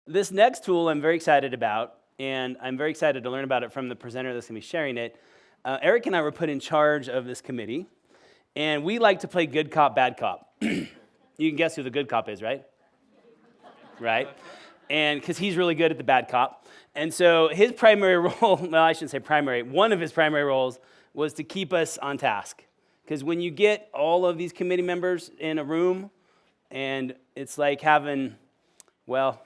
This next tool I'm very excited about, and I'm very excited to learn about it from the presenter that's going to be sharing it. Eric and I were put in charge of this committee, and we like to play good cop, bad cop. You can guess who the good cop is, right? Right? And because he's really good at the bad cop. And so his primary role, well, I shouldn't say primary, one of his primary roles was to keep us on task. Because when you get all of these committee members in a room, and it's like having, well,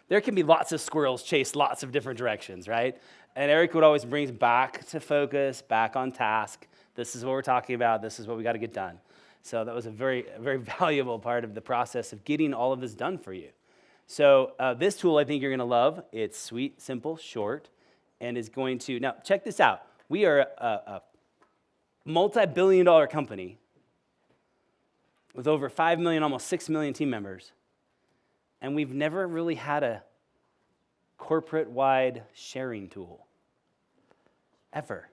there can be lots of squirrels chase lots of different directions, right? And Eric would always bring us back to focus, back on task. This is what we're talking about. This is what we got to get done. So that was a very valuable part of the process of getting all of this done for you. So this tool I think you're going to love. It's sweet, simple, short, and is going to, now check this out. We are a multi-billion-dollar company with over 5 million, almost 6 million team members, and we've never really had a corporate-wide sharing tool, ever.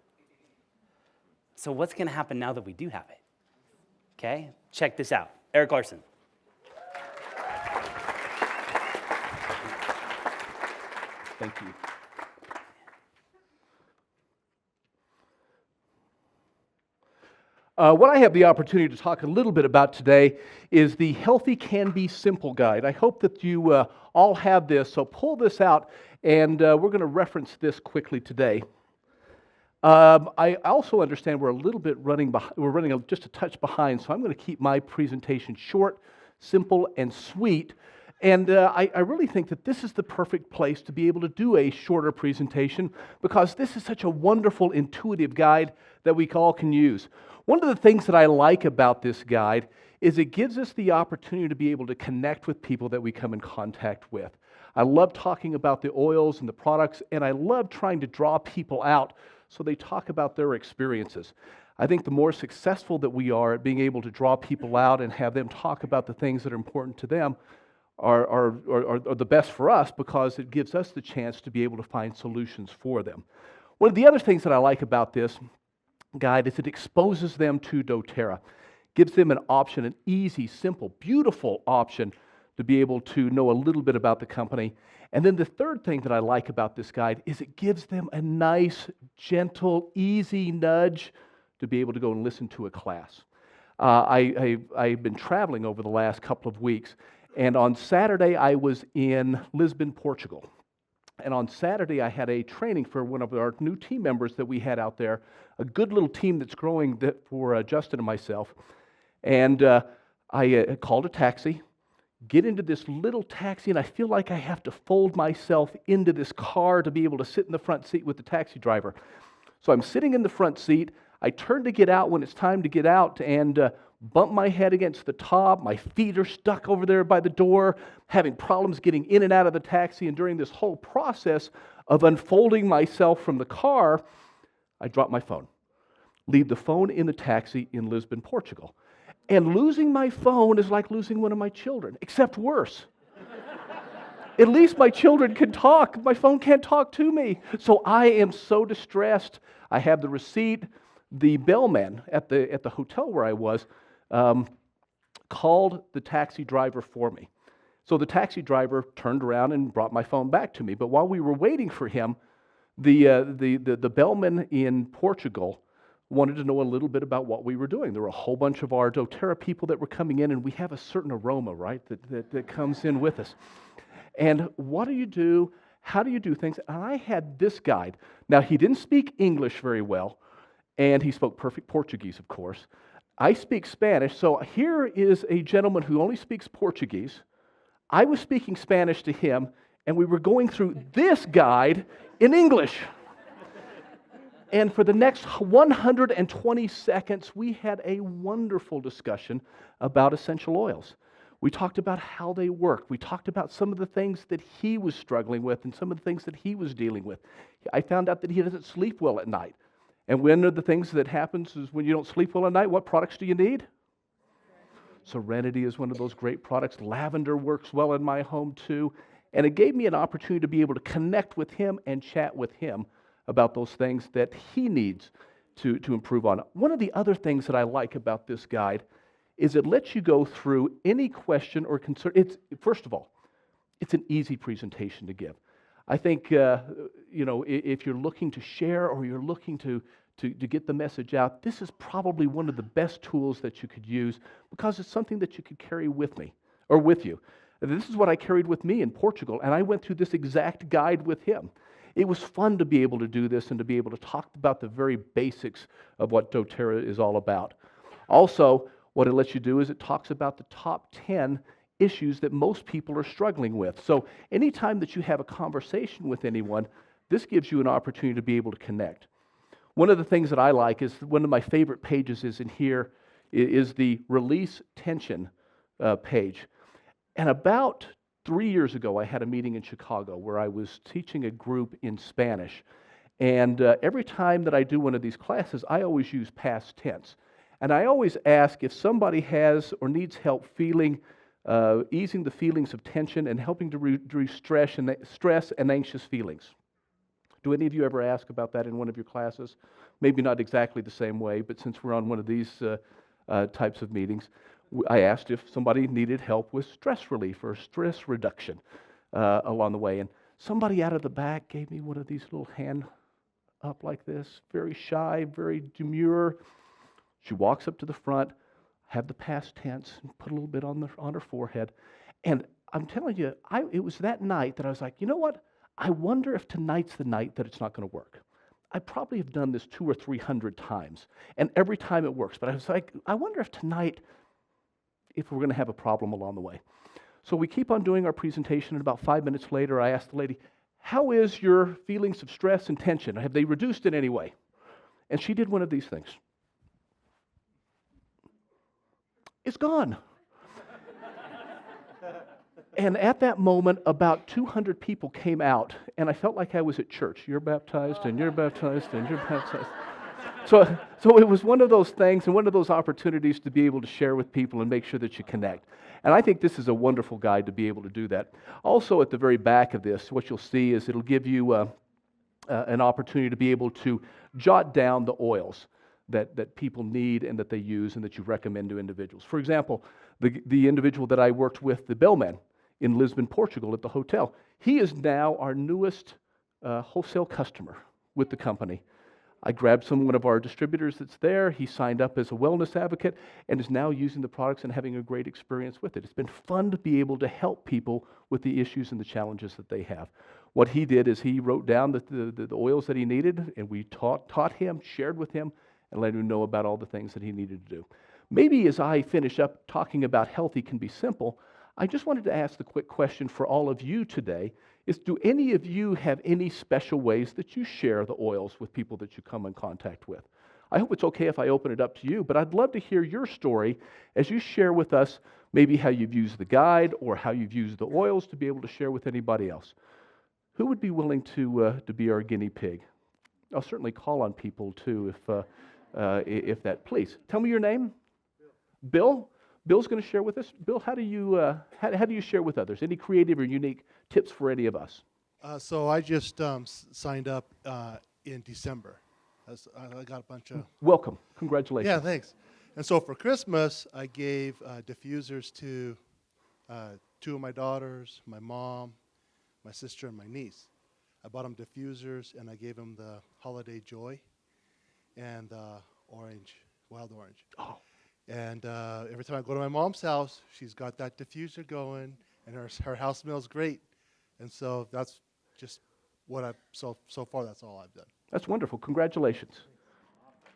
So what's going to happen now that we do have it? Okay, check this out. Eric Larsen. Thank you. What I have the opportunity to talk a little bit about today is the Healthy Can Be Simple Guide. I hope that you all have this, so pull this out, and we're going to reference this quickly today. I also understand we're a little bit running behind, we're running just a touch behind, so I'm going to keep my presentation short, simple, and sweet. And I really think that this is the perfect place to be able to do a shorter presentation because this is such a wonderful, intuitive guide that we all can use. One of the things that I like about this guide is it gives us the opportunity to be able to connect with people that we come in contact with. I love talking about the oils and the products, and I love trying to draw people out so they talk about their experiences. I think the more successful that we are at being able to draw people out and have them talk about the things that are important to them are the best for us because it gives us the chance to be able to find solutions for them. One of the other things that I like about this guide is it exposes them to doTERRA, gives them an option, an easy, simple, beautiful option to be able to know a little bit about the company. And then the third thing that I like about this guide is it gives them a nice, gentle, easy nudge to be able to go and listen to a class. I've been traveling over the last couple of weeks, and on Saturday I was in Lisbon, Portugal. And on Saturday I had a training for one of our new team members that we had out there, a good little team that's growing for Justin and myself. And I called a taxi, get into this little taxi, and I feel like I have to fold myself into this car to be able to sit in the front seat with the taxi driver. So I'm sitting in the front seat. I turn to get out when it's time to get out and bump my head against the top. My feet are stuck over there by the door, having problems getting in and out of the taxi. And during this whole process of unfolding myself from the car, I drop my phone. Leave the phone in the taxi in Lisbon, Portugal. And losing my phone is like losing one of my children, except worse. At least my children can talk. My phone can't talk to me. So I am so distressed. I have the receipt. The bellman at the hotel where I was called the taxi driver for me. So the taxi driver turned around and brought my phone back to me. But while we were waiting for him, the bellman in Portugal wanted to know a little bit about what we were doing. There were a whole bunch of our doTERRA people that were coming in, and we have a certain aroma, right, that comes in with us. And what do you do? How do you do things? And I had this guide. Now, he didn't speak English very well, and he spoke perfect Portuguese, of course. I speak Spanish, so here is a gentleman who only speaks Portuguese. I was speaking Spanish to him, and we were going through this guide in English. And for the next 120 seconds, we had a wonderful discussion about essential oils. We talked about how they work. We talked about some of the things that he was struggling with and some of the things that he was dealing with. I found out that he doesn't sleep well at night. And one of the things that happens is when you don't sleep well at night, what products do you need? Serenity is one of those great products. Lavender works well in my home too. And it gave me an opportunity to be able to connect with him and chat with him about those things that he needs to improve on. One of the other things that I like about this guide is it lets you go through any question or concern. First of all, it's an easy presentation to give. I think, if you're looking to share or you're looking to get the message out, this is probably one of the best tools that you could use because it's something that you could carry with me or with you. This is what I carried with me in Portugal, and I went through this exact guide with him. It was fun to be able to do this and to be able to talk about the very basics of what doTERRA is all about. Also, what it lets you do is it talks about the top 10 issues that most people are struggling with. So anytime that you have a conversation with anyone, this gives you an opportunity to be able to connect. One of the things that I like is one of my favorite pages is in here is the release tension page. And about 3 years ago, I had a meeting in Chicago where I was teaching a group in Spanish. And every time that I do one of these classes, I always use past tense. And I always ask if somebody has or needs help easing the feelings of tension and helping to reduce stress and anxious feelings. Do any of you ever ask about that in one of your classes? Maybe not exactly the same way, but since we're on one of these types of meetings, I asked if somebody needed help with stress relief or stress reduction along the way. And somebody out of the back gave me one of these little hand up like this, very shy, very demure. She walks up to the front, have the past tense, and put a little bit on her forehead. And I'm telling you, it was that night that I was like, you know what? I wonder if tonight's the night that it's not going to work. I probably have done this 200 or 300 times, and every time it works. But I was like, I wonder if tonight, if we're going to have a problem along the way. So we keep on doing our presentation, and about 5 minutes later, I asked the lady, how is your feelings of stress and tension? Have they reduced in any way? And she did one of these things. It's gone. And at that moment, about 200 people came out, and I felt like I was at church. You're baptized, and you're baptized, and you're baptized. So it was one of those things and one of those opportunities to be able to share with people and make sure that you connect. And I think this is a wonderful guide to be able to do that. Also, at the very back of this, what you'll see is it'll give you an opportunity to be able to jot down the oils that people need and that they use and that you recommend to individuals. For example, the individual that I worked with, the bellman in Lisbon, Portugal at the hotel, he is now our newest wholesale customer with the company. I grabbed one of our distributors that's there. He signed up as a wellness advocate and is now using the products and having a great experience with it. It's been fun to be able to help people with the issues and the challenges that they have. What he did is he wrote down the oils that he needed, and we taught him, shared with him, and let him know about all the things that he needed to do. Maybe as I finish up talking about healthy can be simple, I just wanted to ask the quick question for all of you today is, do any of you have any special ways that you share the oils with people that you come in contact with? I hope it's okay if I open it up to you, but I'd love to hear your story as you share with us maybe how you've used the guide or how you've used the oils to be able to share with anybody else. Who would be willing to be our guinea pig? I'll certainly call on people too if that, please. Tell me your name. Bill? Bill's going to share with us. Bill, how do you share with others? Any creative or unique tips for any of us? So I just signed up in December. I got a bunch of... Welcome. Congratulations. Yeah, thanks. And so for Christmas, I gave diffusers to 2 of my daughters, my mom, my sister, and my niece. I bought them diffusers, and I gave them the Holiday Joy and wild orange. Oh. And every time I go to my mom's house, she's got that diffuser going, and her house smells great. And so that's just what so far that's all I've done. That's wonderful. Congratulations.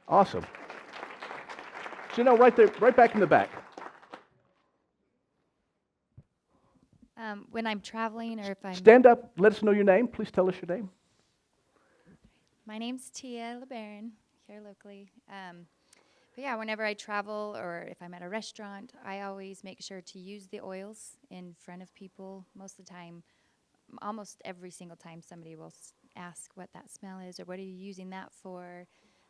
Awesome. Janelle, right there, right back in the back. When I'm traveling or if I'm... Stand up. Let us know your name. Please tell us your name. My name's Tia LeBaron, here locally. But yeah, whenever I travel or if I'm at a restaurant, I always make sure to use the oils in front of people. Most of the time, almost every single time, somebody will ask what that smell is or what are you using that for.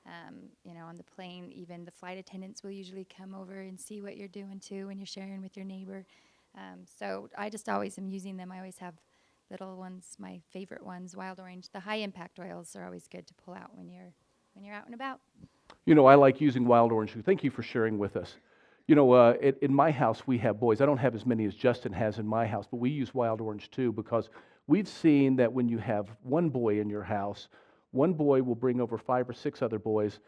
On the plane, even the flight attendants will usually come over and see what you're doing too when you're sharing with your neighbor. So I just always am using them. I always have little ones, my favorite ones, wild orange. The high impact oils are always good to pull out when you're out and about. I like using wild orange. Thank you for sharing with us. You know, in my house, we have boys. I don't have as many as Justin has in my house, but we use wild orange too because we've seen that when you have one boy in your house, one boy will bring over 5 or 6 other boys,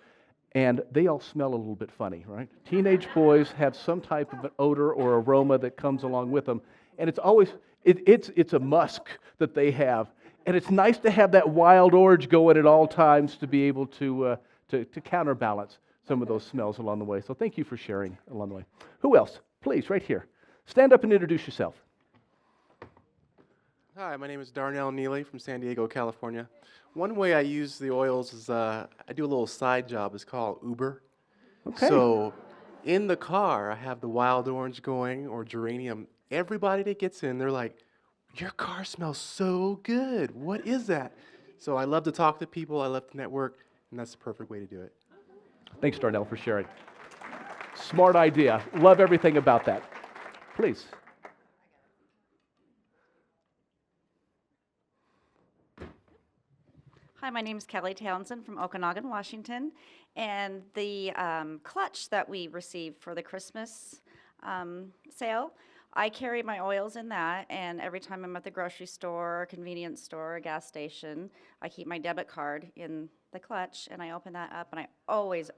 and they all smell a little bit funny, right? Teenage boys have some type of an odor or aroma that comes along with them, and it's always, it's a musk that they have. And it's nice to have that wild orange going at all times to be able to counterbalance some of those smells along the way. So thank you for sharing along the way. Who else? Please, right here. Stand up and introduce yourself. Hi, my name is Darnell Neely from San Diego, California. One way I use the oils is I do a little side job. It's called Uber. Okay. So in the car, I have the wild orange going or geranium. Everybody that gets in, they're like, your car smells so good. What is that? So I love to talk to people. I love to network, and that's the perfect way to do it. Thanks, Darnell, for sharing. Smart idea. Love everything about that. Please. Hi, my name is Kelly Townsend from Okanagan, Washington, and the clutch that we received for the Christmas sale, I carry my oils in that, and every time I'm at the grocery store, convenience store, a gas station, I keep my debit card in the clutch, and I open that up, and I always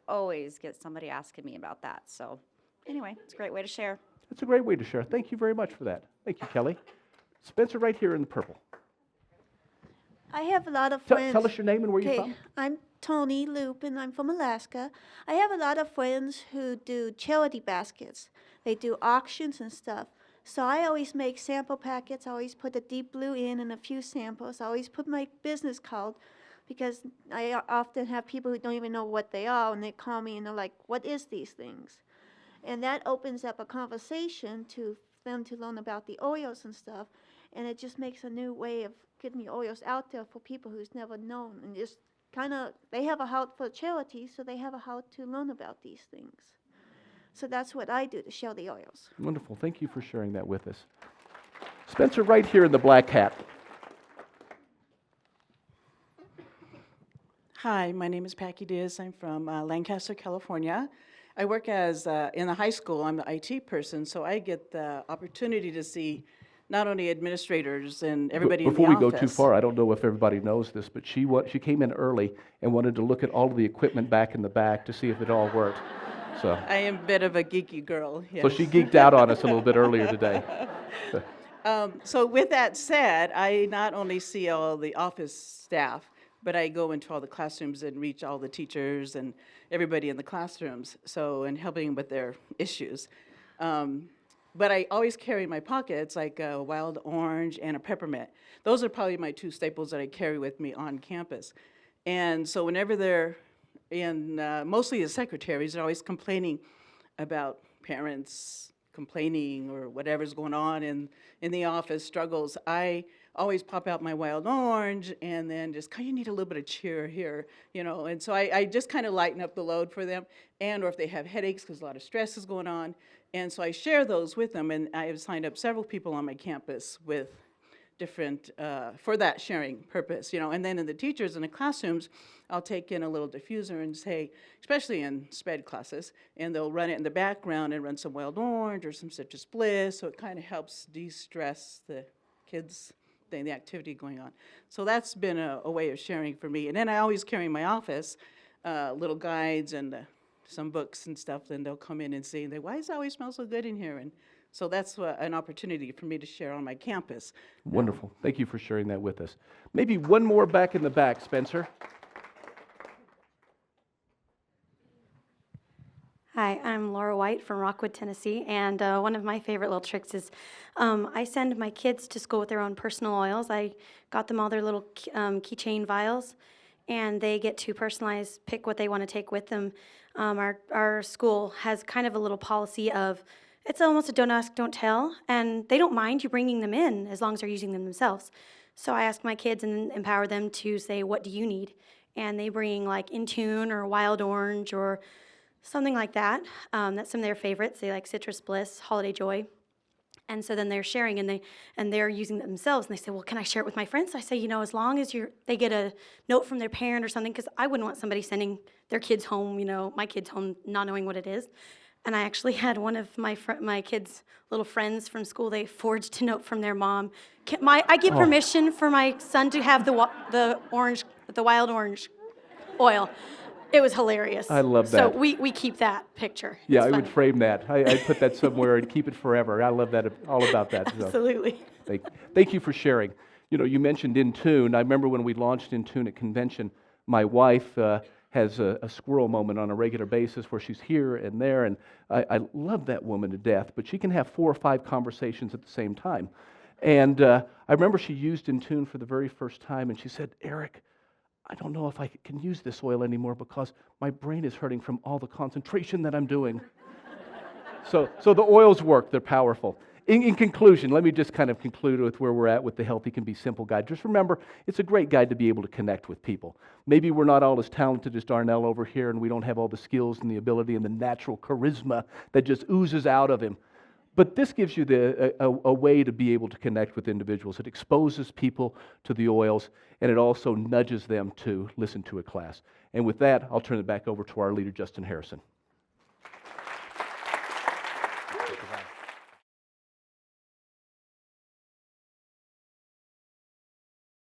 get somebody asking me about that. So anyway, it's a great way to share. That's a great way to share. Thank you very much for that. Thank you, Kelly. Spencer, right here in the purple. I have a lot of friends. Tell us your name and where you're from. I'm Tony Loop, and I'm from Alaska. I have a lot of friends who do charity baskets. They do auctions and stuff. So I always make sample packets. I always put a deep blue in and a few samples. I always put my business card because I often have people who don't even know what they are, and they call me and they're like, what is these things? And that opens up a conversation to them to learn about the oils and stuff. And it just makes a new way of getting the oils out there for people who's never known. And just kind of, they have a heart for charity, so they have a heart to learn about these things. So that's what I do to share the oils. Wonderful. Thank you for sharing that with us. Spencer, right here in the black hat. Hi, my name is Patti Dias. I'm from Lancaster, California. I work as in the high school. I'm the IT person, so I get the opportunity to see not only administrators and everybody in the office. Before we go too far, I don't know if everybody knows this, but she came in early and wanted to look at all of the equipment back in the back to see if it all worked. So I am a bit of a geeky girl. Yes. So she geeked out on us a little bit earlier today. So with that said, I not only see all the office staff, but I go into all the classrooms and reach all the teachers and everybody in the classrooms, and helping with their issues. But I always carry in my pockets like a wild orange and a peppermint. Those are probably my 2 staples that I carry with me on campus. And so whenever they're in, mostly the secretaries are always complaining about parents complaining or whatever's going on in the office, struggles, I always pop out my wild orange and then just, you need a little bit of cheer here, and so I just kind of lighten up the load for them, or if they have headaches because a lot of stress is going on, and so I share those with them, and I have signed up several people on my campus with different, for that sharing purpose, and then in the teachers in the classrooms, I'll take in a little diffuser and say, especially in SPED classes, and they'll run it in the background and run some wild orange or some citrus bliss, so it kind of helps de-stress the kids, the activity going on. So that's been a way of sharing for me. And then I always carry in my office little guides and some books and stuff, and they'll come in and say, why does it always smell so good in here? And so that's an opportunity for me to share on my campus. Wonderful. Thank you for sharing that with us. Maybe one more back in the back, Spencer. Hi, I'm Laura White from Rockwood, Tennessee, and one of my favorite little tricks is I send my kids to school with their own personal oils. I got them all their little keychain vials, and they get to personalize, pick what they want to take with them. Our school has kind of a little policy of, it's almost a don't ask, don't tell, and they don't mind you bringing them in as long as they're using them themselves. So I ask my kids and empower them to say, what do you need? And they bring like Intune or Wild Orange or something like that. That's some of their favorites. They like Citrus Bliss, Holiday Joy. And so then they're sharing and they're using it themselves. And they say, well, can I share it with my friends? So I say, as long as they get a note from their parent or something, because I wouldn't want somebody sending their kids home, my kids home, not knowing what it is. And I actually had one of my kids' little friends from school, they forged a note from their mom. I give permission for my son to have the wild orange oil. It was hilarious. I love So that. we keep that picture. Yeah, It's I would funny. frame that. I'd put that somewhere and keep it forever. I love that, all about that. So Absolutely. thank you for sharing. You know, you mentioned Intune. I remember when we launched Intune at convention, my wife has a squirrel moment on a regular basis where she's here and there, and I love that woman to death, but she can have 4 or 5 conversations at the same time. And I remember she used Intune for the very first time, and she said, Eric, I don't know if I can use this oil anymore because my brain is hurting from all the concentration that I'm doing. So the oils work, they're powerful. In conclusion, let me just kind of conclude with where we're at with the Healthy Can Be Simple guide. Just remember, it's a great guide to be able to connect with people. Maybe we're not all as talented as Darnell over here, and we don't have all the skills and the ability and the natural charisma that just oozes out of him. But this gives you a way to be able to connect with individuals. It exposes people to the oils, and it also nudges them to listen to a class. And with that, I'll turn it back over to our leader, Justin Harrison. Thank you, Bob.